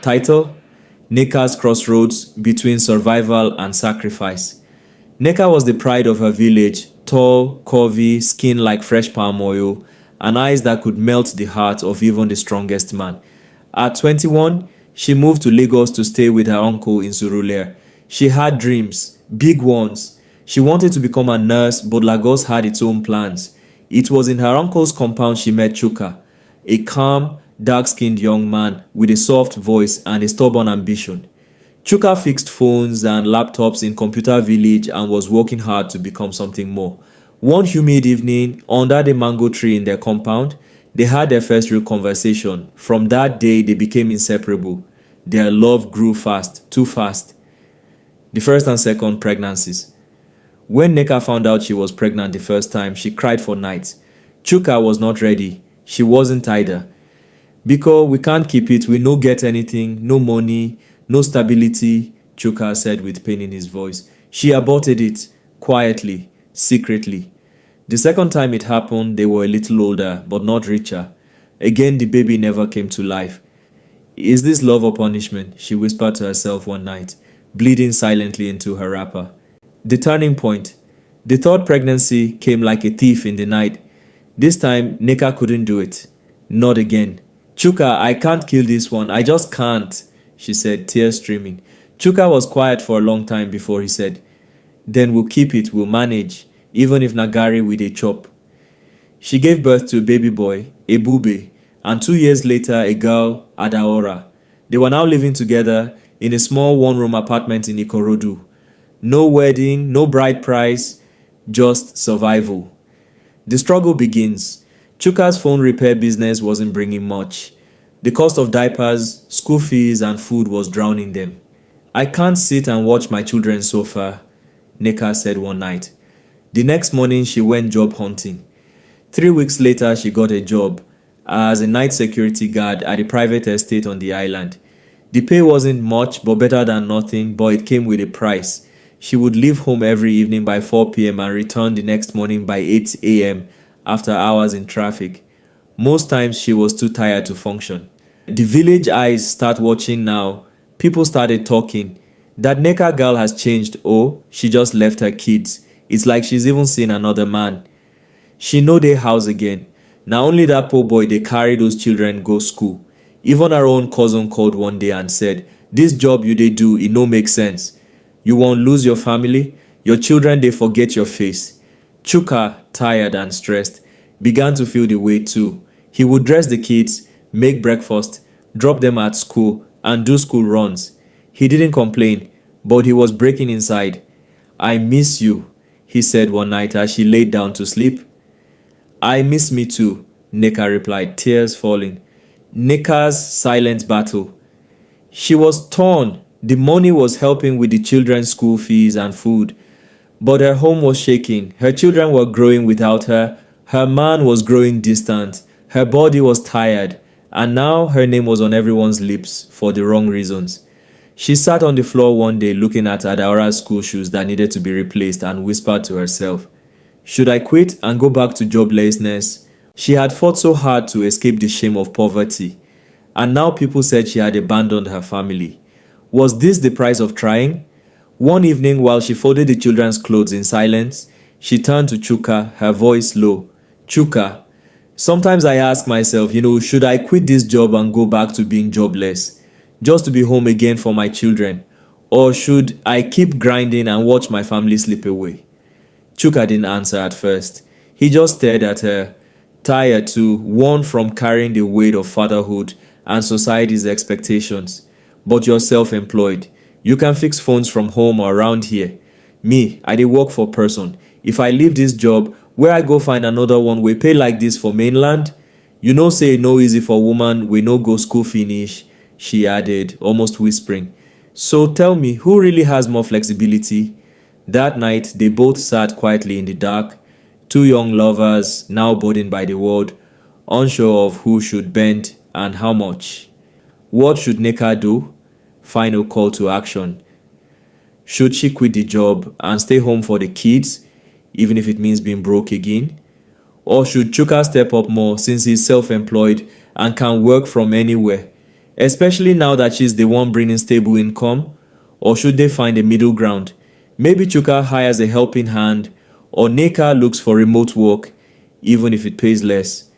Title: Nneka's Crossroads Between Survival and Sacrifice. Nneka was the pride of her village, tall, curvy, skin like fresh palm oil, and eyes that could melt the heart of even the strongest man. At 21, she moved to Lagos to stay with her uncle in Surulere. She had dreams, big ones. She wanted to become a nurse, but Lagos had its own plans. It was in her uncle's compound she met Chuka, a calm, dark-skinned young man with a soft voice and a stubborn ambition. Chuka fixed phones and laptops in Computer Village and was working hard to become something more. One humid evening, under the mango tree in their compound, they had their first real conversation. From that day, they became inseparable. Their love grew fast, too fast. The first and second pregnancies. When Nneka found out she was pregnant the first time, she cried for nights. Chuka was not ready. She wasn't either. Because we can't keep it, we no get anything, no money, no stability, Chuka said with pain in his voice. She aborted it, quietly, secretly. The second time it happened, they were a little older, but not richer. Again, the baby never came to life. Is this love or punishment? She whispered to herself one night, bleeding silently into her wrapper. The turning point. The third pregnancy came like a thief in the night. This time, Nneka couldn't do it. Not again. Chuka, I can't kill this one. I just can't, she said, tears streaming. Chuka was quiet for a long time before he said, then we'll keep it, we'll manage, even if Nagari with a chop. She gave birth to a baby boy, a bube, and 2 years later a girl, Adaora. They were now living together in a small one-room apartment in Ikorodu. No wedding, no bride price, just survival. The struggle begins. Chuka's phone repair business wasn't bringing much. The cost of diapers, school fees, and food was drowning them. I can't sit and watch my children suffer, Nneka said one night. The next morning, she went job hunting. 3 weeks later, she got a job as a night security guard at a private estate on the island. The pay wasn't much, but better than nothing, but it came with a price. She would leave home every evening by 4 p.m. and return the next morning by 8 a.m. after hours in traffic. Most times, she was too tired to function. The village eyes start watching now. People started talking. That Nneka girl has changed. Oh, she just left her kids. It's like she's even seen another man. She know they house again. Now only that poor boy they carry those children go school. Even her own cousin called one day and said, this job you they do, it no make sense. You won't lose your family. Your children, they forget your face. Chuka, tired and stressed, began to feel the way too. He would dress the kids, make breakfast, drop them at school, and do school runs. He didn't complain, but he was breaking inside. I miss you, he said one night as she laid down to sleep. I miss me too, Nneka replied, tears falling. Nneka's silent battle. She was torn. The money was helping with the children's school fees and food, but her home was shaking. Her children were growing without her. Her man was growing distant. Her body was tired, and now her name was on everyone's lips for the wrong reasons. She sat on the floor one day looking at Adaora's school shoes that needed to be replaced and whispered to herself, should I quit and go back to joblessness? She had fought so hard to escape the shame of poverty, and now people said she had abandoned her family. Was this the price of trying? One evening, while she folded the children's clothes in silence, she turned to Chuka, her voice low. Chuka, sometimes I ask myself, should I quit this job and go back to being jobless, just to be home again for my children? Or should I keep grinding and watch my family slip away? Chuka didn't answer at first. He just stared at her, tired too, worn from carrying the weight of fatherhood and society's expectations. But you're self-employed. You can fix phones from home or around here. Me, I dey work for person. If I leave this job, where I go find another one we pay like this for mainland? You know say e no easy for woman we no go school finish, she added, almost whispering. So tell me, who really has more flexibility? That night, they both sat quietly in the dark, two young lovers now burdened by the world, unsure of who should bend and how much. What should Nneka do? Final call to action. Should she quit the job and stay home for the kids, even if it means being broke again? Or should Chuka step up more since he's self-employed and can work from anywhere? especially now that she's the one bringing stable income? Or should they find a middle ground? Maybe Chuka hires a helping hand, or Nneka looks for remote work, even if it pays less.